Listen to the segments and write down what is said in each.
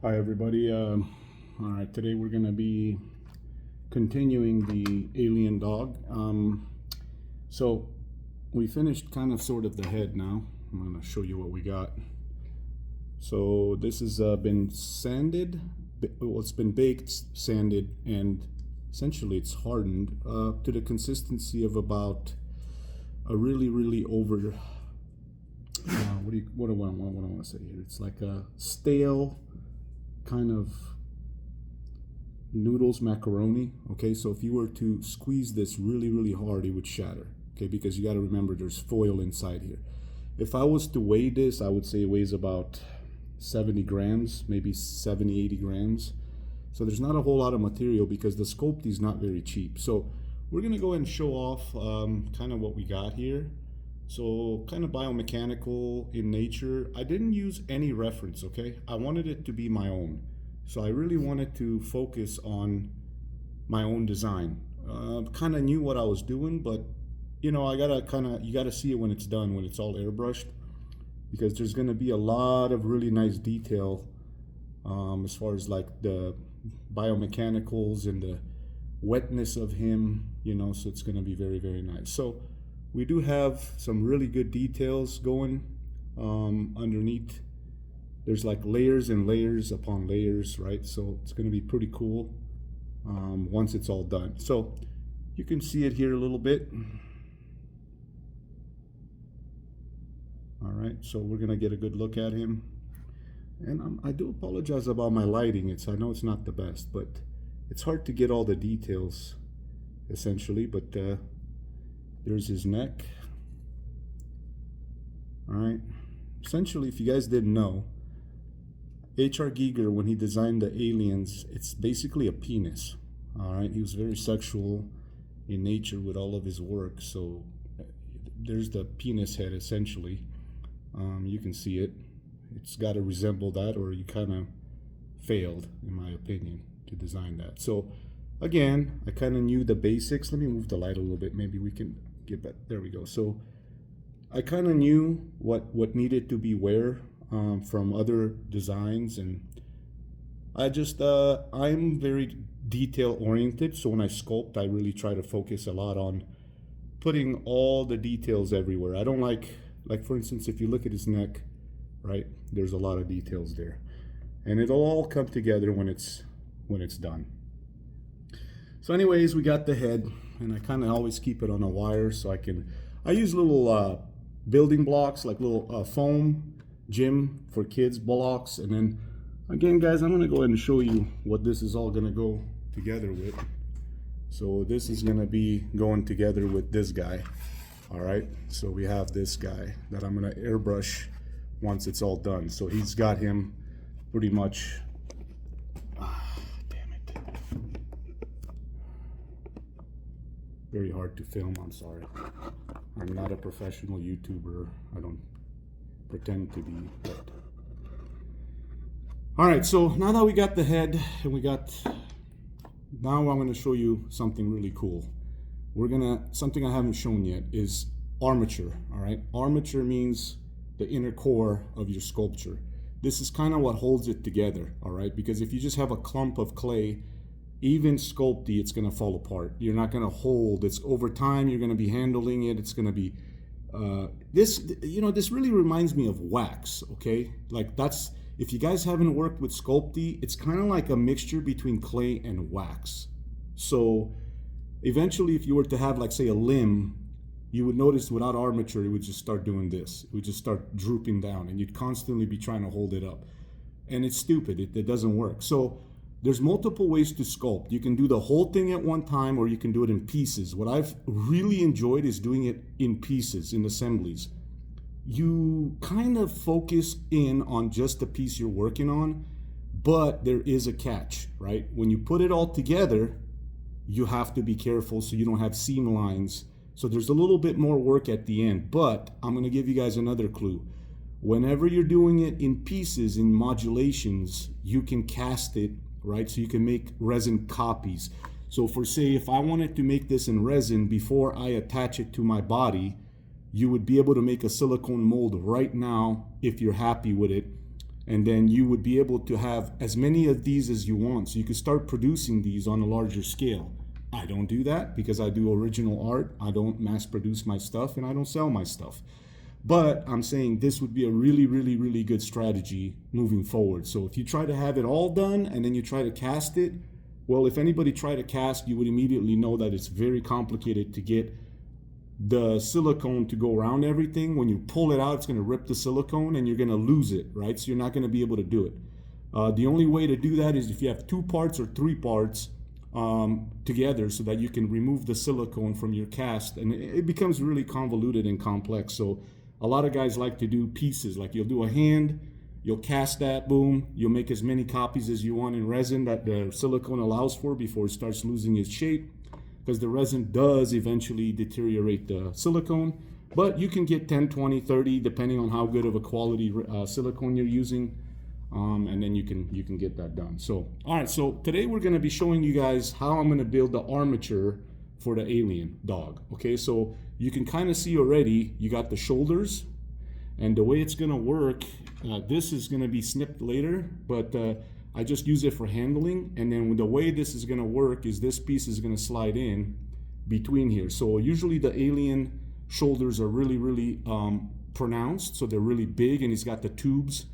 Hi everybody. All right, today we're going to be continuing the alien dog. So we finished kind of sort of the head now. I'm going to show you what we got. So this has been sanded. Well, it's been baked, sanded, and essentially it's hardened to the consistency of about a really over. What do I want to say here? It's like a stale kind of noodles macaroni. Okay, so if you were to squeeze this really hard, it would shatter. Okay, because you got to remember there's foil inside here. If I was to weigh this, I would say it weighs about 70 grams, maybe 70-80 grams. So there's not a whole lot of material because the Sculpey is not very cheap. So we're gonna go ahead and show off kind of what we got here. So kind of biomechanical in nature. I didn't use any reference, okay? I wanted it to be my own. So I really wanted to focus on my own design. Kind of knew what I was doing, but you know, you gotta see it when it's done, when it's all airbrushed, because there's gonna be a lot of really nice detail as far as like the biomechanicals and the wetness of him, you know, so it's gonna be very nice. So we do have some really good details going underneath. There's like layers and layers upon layers, right? So it's going to be pretty cool once it's all done. So you can see it here a little bit. All right, so we're going to get a good look at him. And I do apologize about my lighting. I know it's not the best, but it's hard to get all the details essentially, but there's his neck. All right. Essentially, if you guys didn't know, H.R. Giger, when he designed the aliens, it's basically a penis. All right. He was very sexual in nature with all of his work. So there's the penis head, essentially. You can see it. It's got to resemble that, or you kind of failed, in my opinion, to design that. So again, I kind of knew the basics. Let me move the light a little bit. Maybe we can get back. There we go. So I kind of knew what needed to be where from other designs, and I just I'm very detail oriented. So when I sculpt, I really try to focus a lot on putting all the details everywhere. I don't like for instance, if you look at his neck, right? There's a lot of details there, and it'll all come together when it's done. So anyways, we got the head, and I kind of always keep it on a wire so I use little building blocks, like little foam gym for kids blocks. And then again, guys, I'm going to go ahead and show you what this is all going to go together with. So this is going to be going together with this guy. All right, so we have this guy that I'm going to airbrush once it's all done. So he's got him pretty much. Very hard to film, I'm sorry. I'm not a professional YouTuber. I don't pretend to be, but. All right, so now that we got the head and now I'm gonna show you something really cool. Something I haven't shown yet is armature, all right? Armature means the inner core of your sculpture. This is kind of what holds it together, all right? Because if you just have a clump of clay, even Sculpey, it's going to fall apart. You're not going to hold. It's over time. You're going to be handling it. It's going to be this. You know, this really reminds me of wax. Okay, like that's, if you guys haven't worked with Sculpey, it's kind of like a mixture between clay and wax. So eventually, if you were to have, like, say, a limb, you would notice without armature, it would just start doing this. It would just start drooping down, and you'd constantly be trying to hold it up, and it's stupid. It doesn't work. So there's multiple ways to sculpt. You can do the whole thing at one time, or you can do it in pieces. What I've really enjoyed is doing it in pieces, in assemblies. You kind of focus in on just the piece you're working on, but there is a catch, right? When you put it all together, you have to be careful so you don't have seam lines. So there's a little bit more work at the end, but I'm gonna give you guys another clue. Whenever you're doing it in pieces, in modulations, you can cast it, right? So you can make resin copies. So for, say, if I wanted to make this in resin before I attach it to my body, you would be able to make a silicone mold right now if you're happy with it. and then you would be able to have as many of these as you want. So you could start producing these on a larger scale. I don't do that because I do original art. I don't mass produce my stuff and I don't sell my stuff. But I'm saying this would be a really, really, really good strategy moving forward. So if you try to have it all done and then you try to cast it, well, if anybody tried to cast, you would immediately know that it's very complicated to get the silicone to go around everything. When you pull it out, it's going to rip the silicone and you're going to lose it, right? So you're not going to be able to do it. The only way to do that is if you have 2 parts or 3 parts together, so that you can remove the silicone from your cast, and it becomes really convoluted and complex. So a lot of guys like to do pieces, like you'll do a hand, you'll cast that, boom, you'll make as many copies as you want in resin that the silicone allows for before it starts losing its shape, because the resin does eventually deteriorate the silicone. But you can get 10, 20, 30, depending on how good of a quality silicone you're using, and then you can get that done. So, all right, so today we're gonna be showing you guys how I'm gonna build the armature for the alien dog. Okay, so you can kind of see already, you got the shoulders, and the way it's gonna work, this is gonna be snipped later, but I just use it for handling. And then the way this is gonna work is this piece is gonna slide in between here. So usually the alien shoulders are really, really pronounced, so they're really big, and he's got the tubes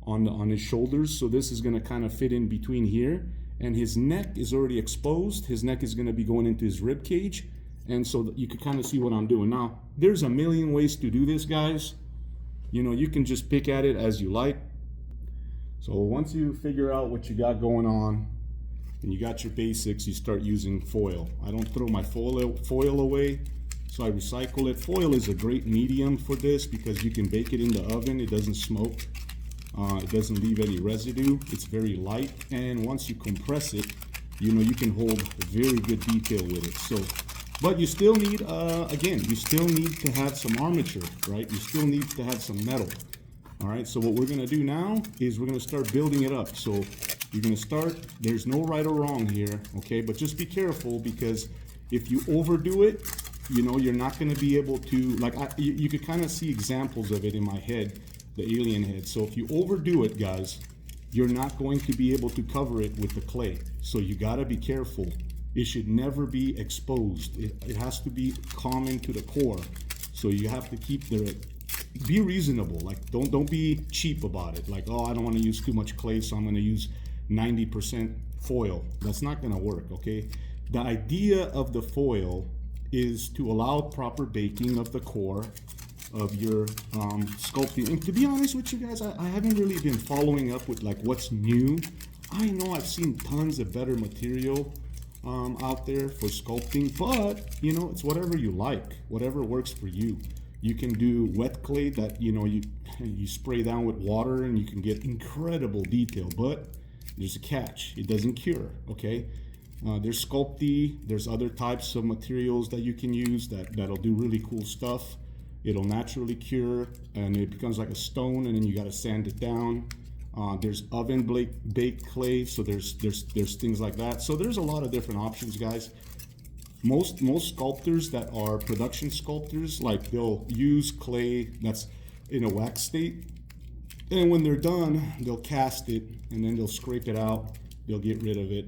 on his shoulders. So this is gonna kind of fit in between here, and his neck is already exposed. His neck is gonna be going into his rib cage, and so that you can kind of see what I'm doing. Now, there's a million ways to do this, guys. You know, you can just pick at it as you like. So once you figure out what you got going on and you got your basics, you start using foil. I don't throw my foil away, so I recycle it. Foil is a great medium for this because you can bake it in the oven. It doesn't smoke. It doesn't leave any residue. It's very light, and once you compress it, you know, you can hold very good detail with it. So, but you still need, again, you still need to have some armature, right? You still need to have some metal. All right, so what we're gonna do now is we're gonna start building it up. So you're gonna start, there's no right or wrong here, okay? But just be careful, because if you overdo it, you know, you're not gonna be able to, like, you could kind of see examples of it in my head, the alien head. So if you overdo it, guys, you're not going to be able to cover it with the clay. So you gotta be careful. It should never be exposed. It has to be common to the core. So you have to keep be reasonable. Like, don't be cheap about it. Like, oh, I don't want to use too much clay, so I'm going to use 90% foil. That's not going to work, okay? The idea of the foil is to allow proper baking of the core of your sculpting. And to be honest with you guys, I haven't really been following up with like what's new. I know I've seen tons of better material out there for sculpting, but you know, it's whatever you like, whatever works for you. You can do wet clay that, you know, you spray down with water and you can get incredible detail, but there's a catch. It doesn't cure, okay? There's Sculpty, there's other types of materials that you can use that'll do really cool stuff. It'll naturally cure and it becomes like a stone, and then you gotta sand it down. There's oven baked clay, so there's things like that. So there's a lot of different options, guys. Most sculptors that are production sculptors, like, they'll use clay that's in a wax state, and when they're done, they'll cast it and then they'll scrape it out. They'll get rid of it.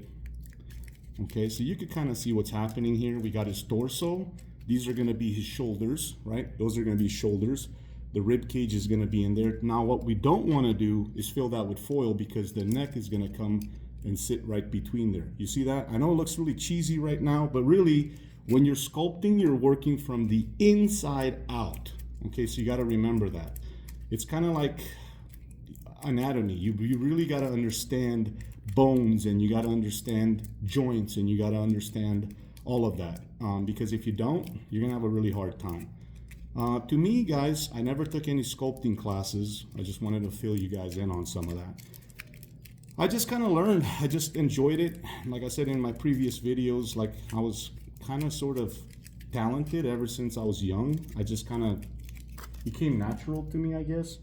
Okay, so you can kind of see what's happening here. We got his torso. These are going to be his shoulders, right? Those are going to be shoulders. The rib cage is going to be in there. Now, what we don't want to do is fill that with foil, because the neck is going to come and sit right between there. You see that? I know it looks really cheesy right now, but really, when you're sculpting, you're working from the inside out. Okay, so you got to remember that. It's kind of like anatomy. You really got to understand bones, and you got to understand joints, and you got to understand all of that, because if you don't, you're gonna have a really hard time. To me, guys, I never took any sculpting classes. I just wanted to fill you guys in on some of that. I just kind of learned. I just enjoyed it. Like I said in my previous videos, like, I was kind of sort of talented ever since I was young. I just kind of became natural to me, I guess.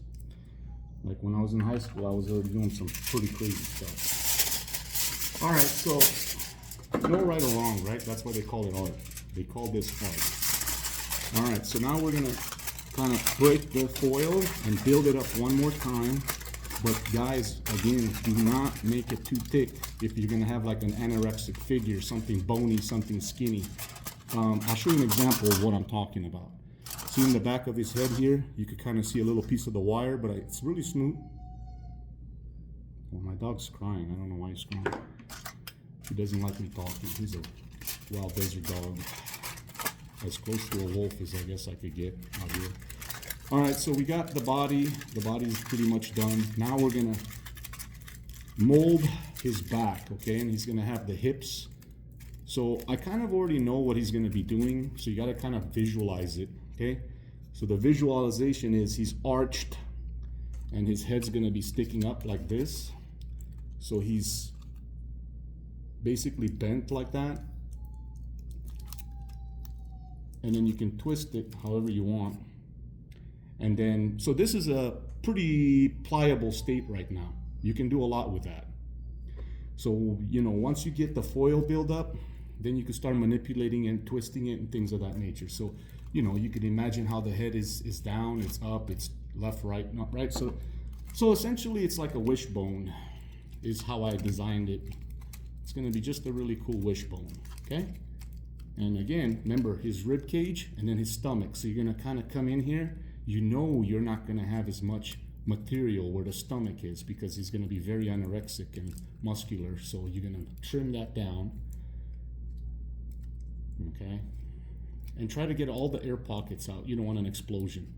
Like, when I was in high school, I was already doing some pretty crazy stuff. All right, so no right or wrong, right? That's why they call it art. They call this art. All right, so now we're gonna kind of break the foil and build it up one more time. But guys, again, do not make it too thick if you're gonna have like an anorexic figure, something bony, something skinny. I'll show you an example of what I'm talking about. See in the back of his head here, you could kind of see a little piece of the wire, but it's really smooth. Well, my dog's crying. I don't know why he's crying. He doesn't like me talking. He's a wild desert dog. As close to a wolf as I guess I could get out here. All right, so we got the body. The body's pretty much done. Now we're gonna mold his back, okay? And he's gonna have the hips. So I kind of already know what he's gonna be doing, so you gotta kind of visualize it, okay? So the visualization is he's arched and his head's gonna be sticking up like this. So he's basically bent like that. And then you can twist it however you want. And then, so this is a pretty pliable state right now. You can do a lot with that. So, you know, once you get the foil build up, then you can start manipulating and twisting it and things of that nature. So, you know, you can imagine how the head is down, it's up, it's left, right, not right. So essentially it's like a wishbone is how I designed it. It's gonna be just a really cool wishbone, okay? And again, remember his rib cage and then his stomach. So you're gonna kind of come in here. You know you're not gonna have as much material where the stomach is because he's gonna be very anorexic and muscular. So you're gonna trim that down, okay? And try to get all the air pockets out. You don't want an explosion.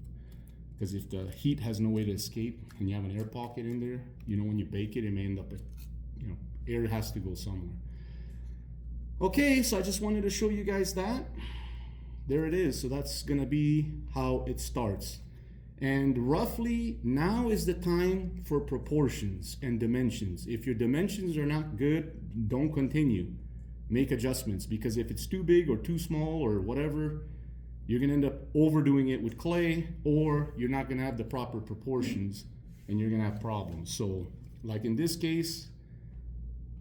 Because if the heat has no way to escape and you have an air pocket in there, you know, when you bake it, it may end up, you know, air has to go somewhere. Okay, so I just wanted to show you guys that. There it is. So that's gonna be how it starts. And roughly now is the time for proportions and dimensions. If your dimensions are not good, don't continue. Make adjustments, because if it's too big or too small or whatever, you're gonna end up overdoing it with clay, or you're not gonna have the proper proportions and you're gonna have problems. So like in this case,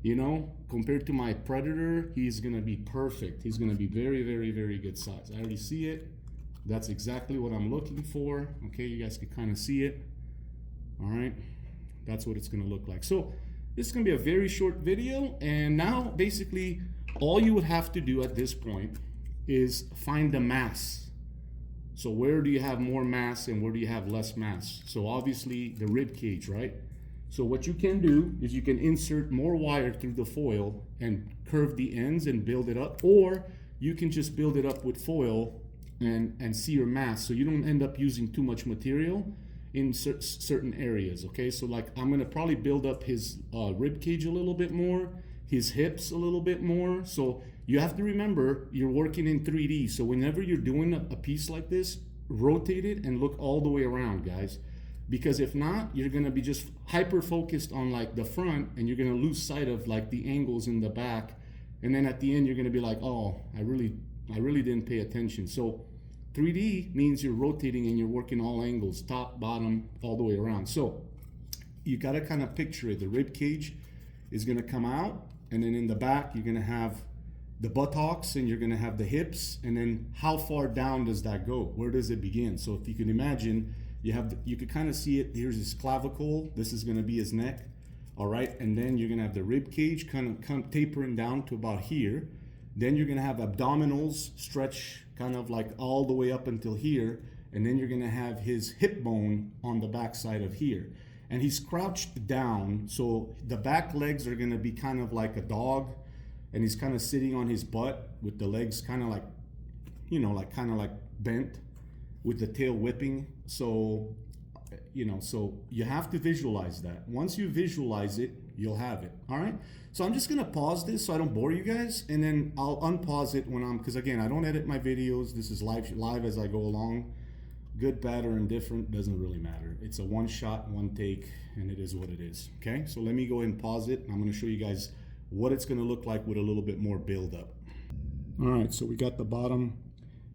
you know, compared to my Predator, he's gonna be perfect. He's gonna be very, very, very good size. I already see it. That's exactly what I'm looking for. Okay, you guys can kind of see it. All right, that's what it's gonna look like. So this is gonna be a very short video, and now basically all you would have to do at this point is find the mass. So where do you have more mass and where do you have less mass? So obviously the rib cage, right? So what you can do is you can insert more wire through the foil and curve the ends and build it up, or you can just build it up with foil and see your mass, so you don't end up using too much material in certain areas, okay? So like I'm gonna probably build up his rib cage a little bit more, his hips a little bit more. So you have to remember you're working in 3D, so whenever you're doing a piece like this, rotate it and look all the way around, guys. Because if not, you're gonna be just hyper focused on like the front and you're gonna lose sight of like the angles in the back. And then at the end, you're gonna be like, oh, I really didn't pay attention. So 3D means you're rotating and you're working all angles, top, bottom, all the way around. So you gotta kind of picture it. The rib cage is gonna come out, and then in the back, you're gonna have the buttocks and you're gonna have the hips. And then how far down does that go? Where does it begin? So if you can imagine, you could kind of see it. Here's his clavicle. This is gonna be his neck. All right, and then you're gonna have the rib cage kind of come tapering down to about here. Then you're gonna have abdominals stretch kind of like all the way up until here. And then you're gonna have his hip bone on the back side of here. And he's crouched down, so the back legs are gonna be kind of like a dog, and he's kind of sitting on his butt with the legs kind of like, you know, like kind of like bent with the tail whipping. So, you know, so you have to visualize that. Once you visualize it, you'll have it. All right. So I'm just gonna pause this so I don't bore you guys, and then I'll unpause it when because again, I don't edit my videos. This is live as I go along. Good, bad, or indifferent, doesn't really matter. It's a one shot, one take, and it is what it is. Okay. So let me go ahead and pause it. I'm gonna show you guys what it's gonna look like with a little bit more build up. All right. So we got the bottom.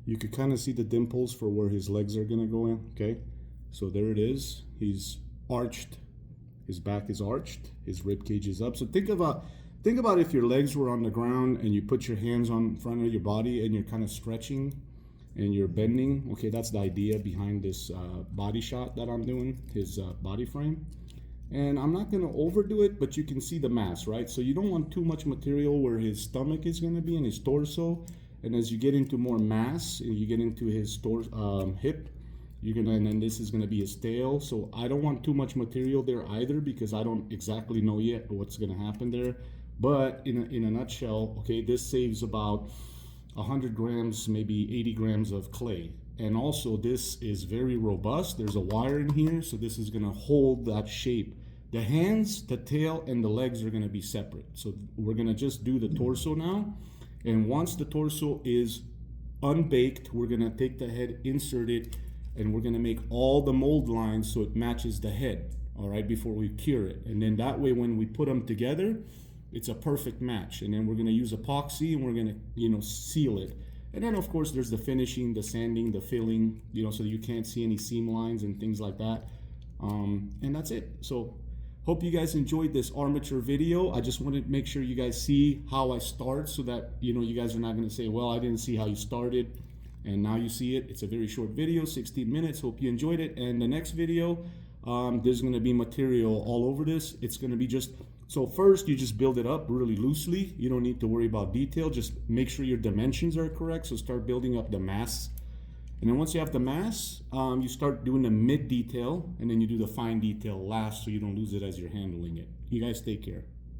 You could kind of see the dimples for where his legs are gonna go in. Okay. So there it is. He's arched. His back is arched. His rib cage is up. So think about if your legs were on the ground and you put your hands on front of your body and you're kind of stretching and you're bending. Okay, that's the idea behind this body shot that I'm doing, his body frame. And I'm not going to overdo it, but you can see the mass, right? So you don't want too much material where his stomach is going to be and his torso. And as you get into more mass, you get into his hip, and then this is gonna be his tail. So I don't want too much material there either, because I don't exactly know yet what's gonna happen there. But in a nutshell, okay, this saves about 100 grams, maybe 80 grams of clay. And also this is very robust. There's a wire in here, so this is gonna hold that shape. The hands, the tail, and the legs are gonna be separate. So we're gonna just do the torso now. And once the torso is unbaked, we're gonna take the head, insert it, and we're gonna make all the mold lines so it matches the head, all right, before we cure it. And then that way, when we put them together, it's a perfect match. And then we're gonna use epoxy and we're gonna, seal it. And then of course, there's the finishing, the sanding, the filling, so you can't see any seam lines and things like that. And that's it. So hope you guys enjoyed this armature video. I just wanted to make sure you guys see how I start, so that you guys are not gonna say, well, I didn't see how you started. And now you see it. It's a very short video, 16 minutes. Hope you enjoyed it. And the next video, there's gonna be material all over this. It's gonna be so first you just build it up really loosely. You don't need to worry about detail. Just make sure your dimensions are correct. So start building up the mass. And then once you have the mass, you start doing the mid detail, and then you do the fine detail last, so you don't lose it as you're handling it. You guys take care.